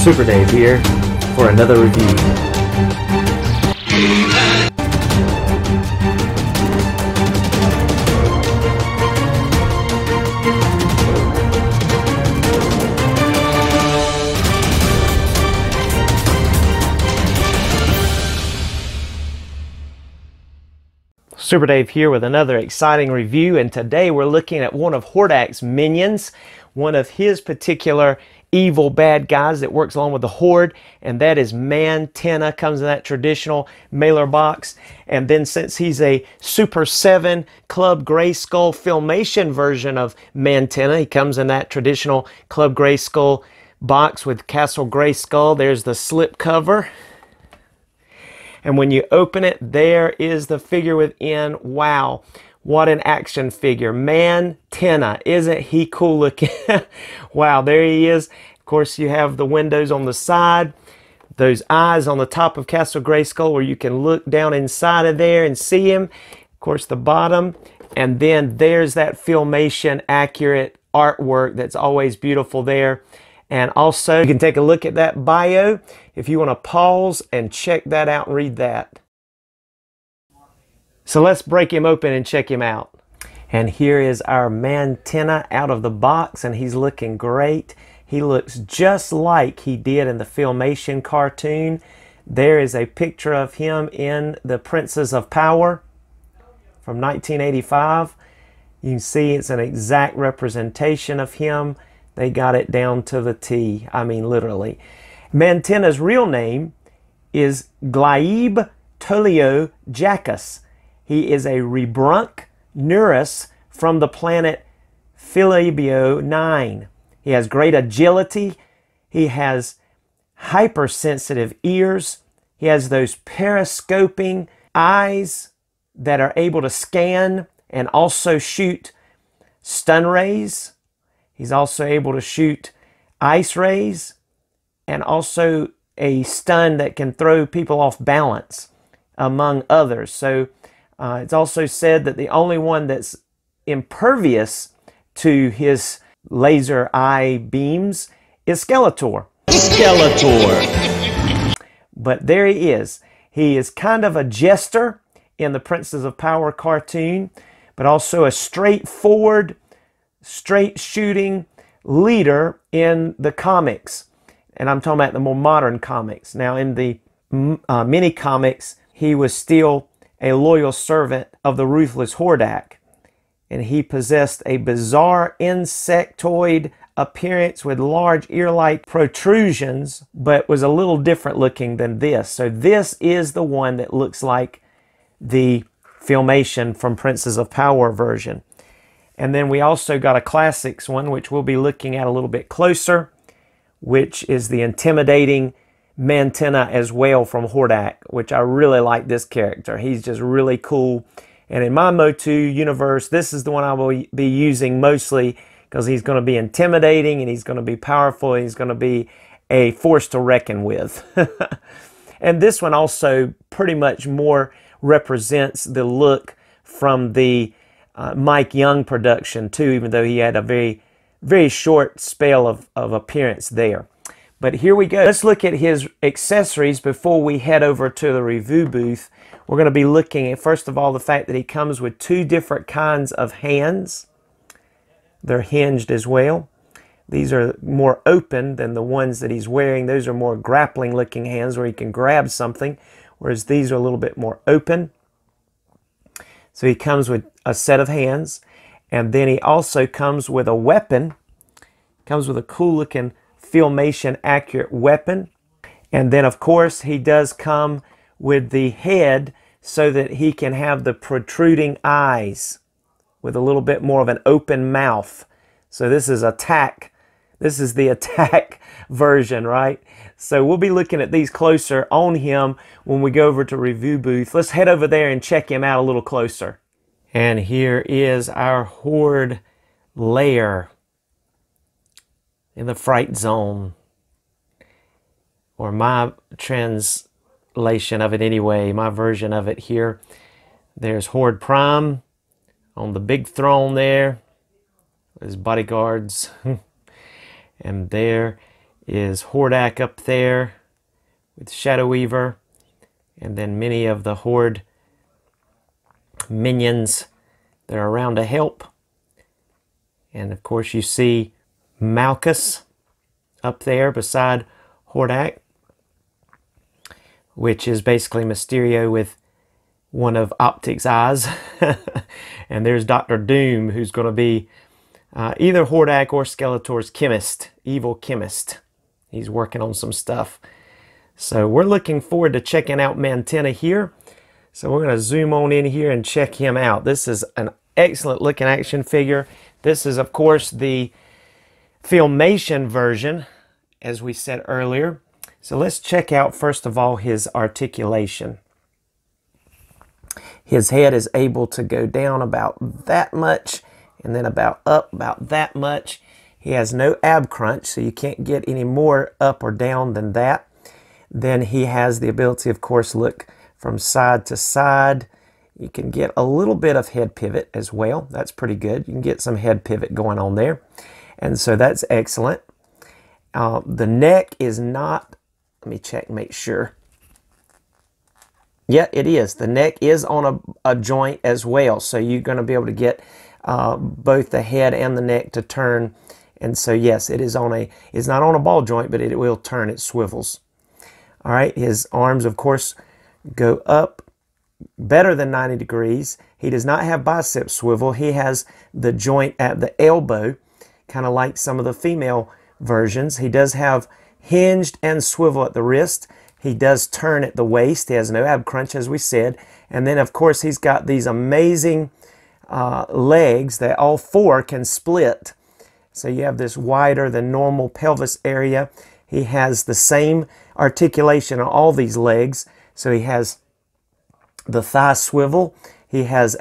Super Dave here for another review. Super Dave here with another exciting review, and today we're looking at one of Hordak's minions, one of his particular evil bad guys that works along with the Horde, and that is Mantenna. Comes in that traditional mailer box, and then since he's a Super 7 Club Grayskull Filmation version of Mantenna, he comes in that traditional Club Grayskull box with Castle Grayskull. There's the slip cover. And when you open it, there is the figure within. Wow, what an action figure. Mantenna, isn't he cool looking? Wow, there he is. Of course, you have the windows on the side, those eyes on the top of Castle Grayskull where you can look down inside of there and see him. Of course, the bottom. And then there's that Filmation accurate artwork that's always beautiful there. And also, you can take a look at that bio if you want to pause and check that out and read that. So let's break him open and check him out. And here is our Mantenna out of the box, and he's looking great. He looks just like he did in the Filmation cartoon. There is a picture of him in the Princes of Power from 1985. You can see it's an exact representation of him. They got it down to the T. I mean, literally. Mantenna's real name is Glaib Tolio Jackus. He is a Rebrunk Neuris from the planet Philibio 9. He has great agility. He has hypersensitive ears. He has those periscoping eyes that are able to scan and also shoot stun rays. He's also able to shoot ice rays and also a stun that can throw people off balance, among others. So it's also said that the only one that's impervious to his laser eye beams is Skeletor. But there he is. He is kind of a jester in the Princes of Power cartoon, but also a straightforward, straight shooting leader in the comics. And I'm talking about the more modern comics. Now in the mini comics, he was still a loyal servant of the ruthless Hordak. And he possessed a bizarre insectoid appearance with large ear-like protrusions, but was a little different looking than this. So this is the one that looks like the Filmation from Princes of Power version. And then we also got a classics one, which we'll be looking at a little bit closer, which is the intimidating Mantenna as well from Hordak, which I really like this character. He's just really cool. And in my Motu universe, this is the one I will be using mostly because he's going to be intimidating and he's going to be powerful. And he's going to be a force to reckon with. And this one also pretty much more represents the look from the Mike Young production too, even though he had a very short spell of appearance there. But here we go. Let's look at his accessories before we head over to the review booth. We're going to be looking at, first of all, the fact that he comes with two different kinds of hands. They're hinged as well. These are more open than the ones that he's wearing. Those are more grappling looking hands where he can grab something, whereas these are a little bit more open. So he comes with a set of hands, and then he also comes with a weapon. Comes with a cool looking Filmation accurate weapon. And then of course he does come with the head so that he can have the protruding eyes with a little bit more of an open mouth. So this is attack. This is the attack version, right? So we'll be looking at these closer on him when we go over to review booth. Let's head over there and check him out a little closer. And here is our Horde lair in the Fright Zone, or my translation of it anyway, my version of it here. There's Horde Prime on the big throne there, his bodyguards. And there is Hordak up there with Shadow Weaver, and then many of the Horde minions that are around to help. And of course you see Malchus up there beside Hordak, which is basically Mysterio with one of Optic's eyes. And there's Dr. Doom, who's going to be either Hordak or Skeletor's chemist, evil chemist. He's working on some stuff. So we're looking forward to checking out Mantenna here. So we're going to zoom on in here and check him out. This is an excellent looking action figure. This is, of course, the Filmation version, as we said earlier. So let's check out, first of all, his articulation. His head is able to go down about that much, and then about up about that much. He has no ab crunch, so you can't get any more up or down than that. Then he has the ability, of course, look from side to side. You can get a little bit of head pivot as well. That's pretty good. You can get some head pivot going on there. And so that's excellent. The neck is not, let me check, make sure. Yeah, it is. The neck is on a joint as well. So you're going to be able to get both the head and the neck to turn. And so yes, it is on it's not on a ball joint, but it will turn, it swivels. All right, his arms, of course, go up better than 90 degrees. He does not have bicep swivel. He has the joint at the elbow, kind of like some of the female versions. He does have hinged and swivel at the wrist. He does turn at the waist. He has no ab crunch, as we said. And then, of course, he's got these amazing legs that all four can split. So you have this wider than normal pelvis area. He has the same articulation on all these legs. So he has the thigh swivel. He has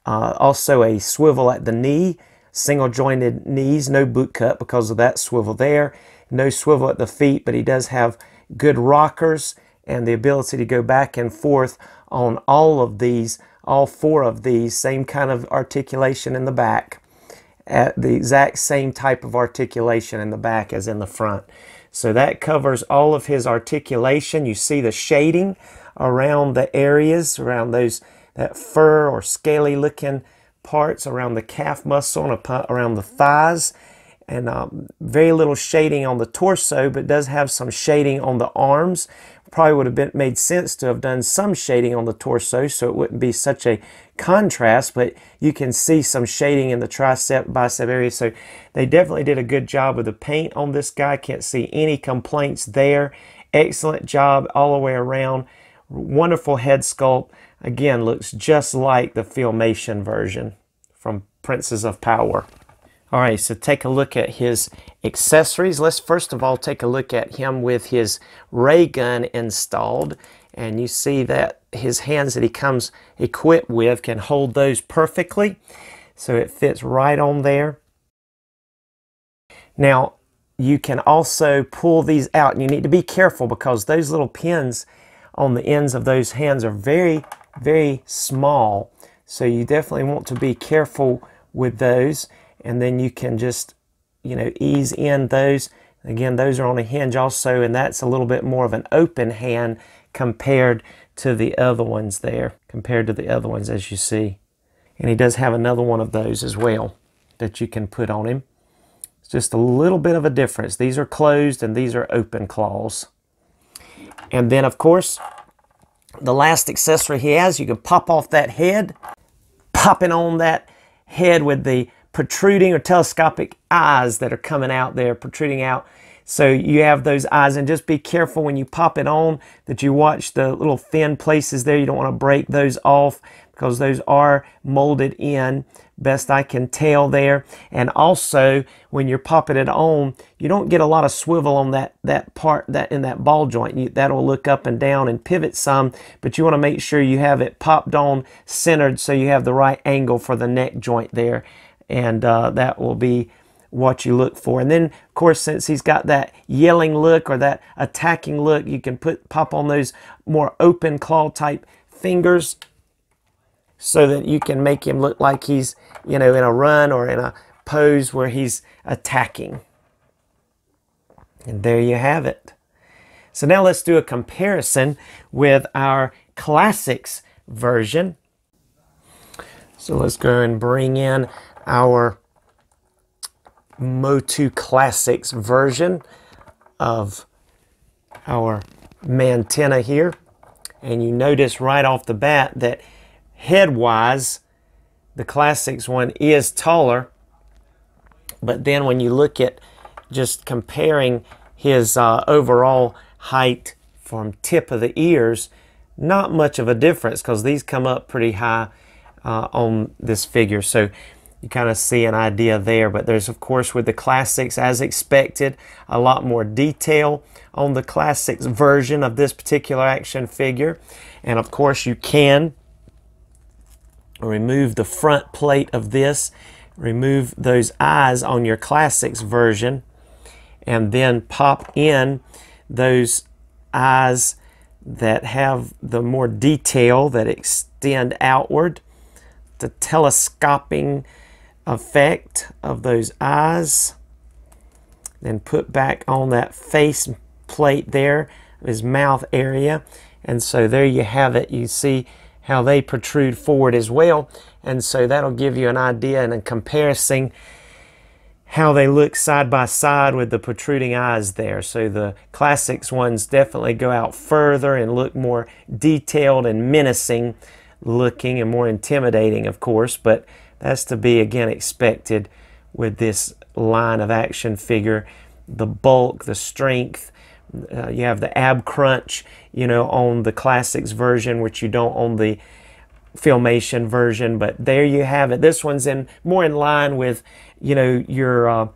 also a swivel at the knee, single jointed knees, no boot cut because of that swivel there. No swivel at the feet, but he does have good rockers and the ability to go back and forth on all of these, all four of these, same kind of articulation in the back, at the exact same type of articulation in the back as in the front. So that covers all of his articulation. You see the shading around the areas, around that fur or scaly looking parts around the calf muscle and around the thighs. And very little shading on the torso, but does have some shading on the arms. Probably would have made sense to have done some shading on the torso so it wouldn't be such a contrast, but you can see some shading in the tricep, bicep area. So they definitely did a good job with the paint on this guy. Can't see any complaints there. Excellent job all the way around. Wonderful head sculpt. Again, looks just like the Filmation version from Princes of Power. All right, so take a look at his accessories. Let's first of all take a look at him with his ray gun installed. And you see that his hands that he comes equipped with can hold those perfectly. So it fits right on there. Now, you can also pull these out. And you need to be careful because those little pins on the ends of those hands are very, very small. So you definitely want to be careful with those. And then you can just, ease in those. Again, those are on a hinge also, and that's a little bit more of an open hand compared to the other ones there, as you see. And he does have another one of those as well that you can put on him. It's just a little bit of a difference. These are closed and these are open claws. And then, of course, the last accessory he has, you can pop off that head, popping on that head with the protruding or telescopic eyes that are coming out there, protruding out. So you have those eyes, and just be careful when you pop it on that you watch the little thin places there. You don't want to break those off because those are molded in, best I can tell there. And also when you're popping it on, you don't get a lot of swivel on that part that in that ball joint. That'll look up and down and pivot some, but you want to make sure you have it popped on centered so you have the right angle for the neck joint there. And that will be what you look for. And then, of course, since he's got that yelling look or that attacking look, you can pop on those more open claw type fingers so that you can make him look like he's, in a run or in a pose where he's attacking. And there you have it. So now let's do a comparison with our Classics version. So let's go and bring in our Motu Classics version of our Mantenna here. And you notice right off the bat that head-wise, the Classics one is taller. But then when you look at just comparing his overall height from tip of the ears, not much of a difference because these come up pretty high on this figure. So you kind of see an idea there. But there's, of course, with the Classics, as expected, a lot more detail on the Classics version of this particular action figure. And of course, you can remove the front plate of this, remove those eyes on your Classics version, and then pop in those eyes that have the more detail that extend outward, the telescoping effect of those eyes. Then put back on that face plate there, his mouth area. And so there you have it. You see how they protrude forward as well. And so that'll give you an idea and a comparison how they look side by side with the protruding eyes there. So the Classics ones definitely go out further and look more detailed and menacing looking and more intimidating, of course, but that's to be again expected with this line of action figure. The bulk, the strength, you have the ab crunch, you know, on the Classics version, which you don't on the Filmation version, but there you have it. This one's more in line with, you know, your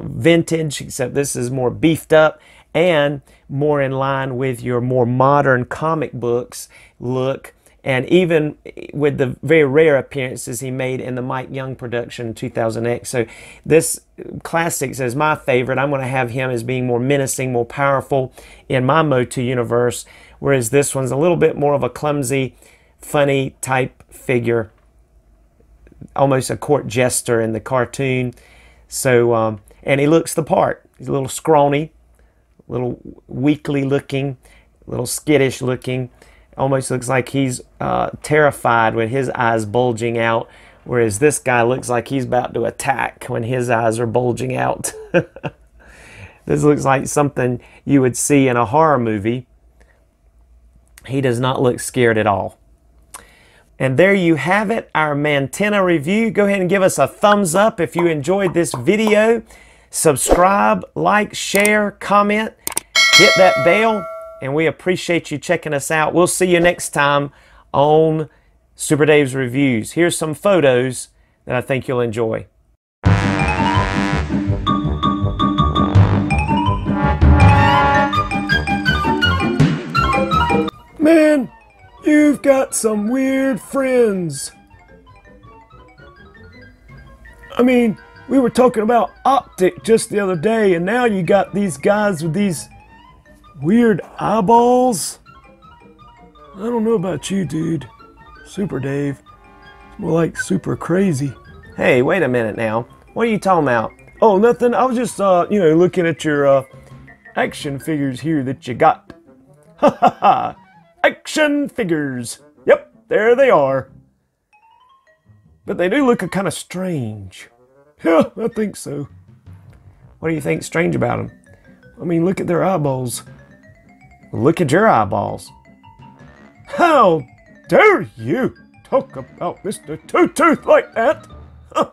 vintage, except this is more beefed up and more in line with your more modern comic books look, and even with the very rare appearances he made in the Mike Young production 2000X. So this Classics is my favorite. I'm going to have him as being more menacing, more powerful in my Motu universe, whereas this one's a little bit more of a clumsy, funny type figure, almost a court jester in the cartoon. So and he looks the part. He's a little scrawny, a little weakly looking, a little skittish looking. Almost looks like he's terrified with his eyes bulging out, whereas this guy looks like he's about to attack when his eyes are bulging out. This looks like something you would see in a horror movie. He does not look scared at all. And there you have it, our Mantenna review. Go ahead and give us a thumbs up if you enjoyed this video. Subscribe, like, share, comment, hit that bell, and we appreciate you checking us out. We'll see you next time on Super Dave's Reviews. Here's some photos that I think you'll enjoy. Man, you've got some weird friends. I mean, we were talking about optic just the other day, and now you got these guys with these weird eyeballs. I don't know about you, dude. Super Dave. It's more like super crazy. Hey, wait a minute now. What are you talking about? Oh, nothing. I was just, you know, looking at your action figures here that you got. Ha ha ha. Action figures. Yep, there they are. But they do look kind of strange. Yeah, I think so. What do you think strange about them? I mean, look at their eyeballs. Look at your eyeballs. How dare you talk about Mr. Two-Tooth like that? Huh.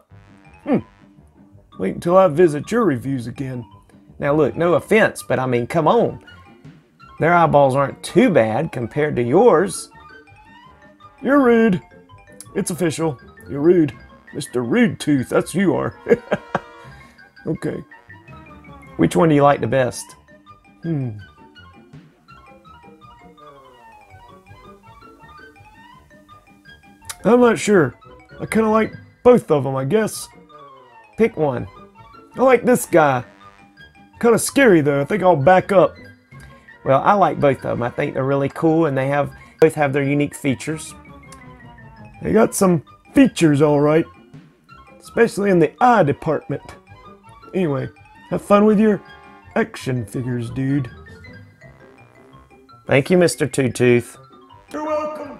Wait until I visit your reviews again. Now look, no offense, but I mean, come on. Their eyeballs aren't too bad compared to yours. You're rude. It's official. You're rude. Mr. Rude Tooth, that's who you are. Okay. Which one do you like the best? I'm not sure. I kind of like both of them, I guess. Pick one. I like this guy. Kind of scary though. I think I'll back up. Well, I like both of them. I think they're really cool, and they both have their unique features. They got some features, all right, especially in the eye department. Anyway, have fun with your Action figures, dude. Thank you, Mr. Two Tooth. You're welcome.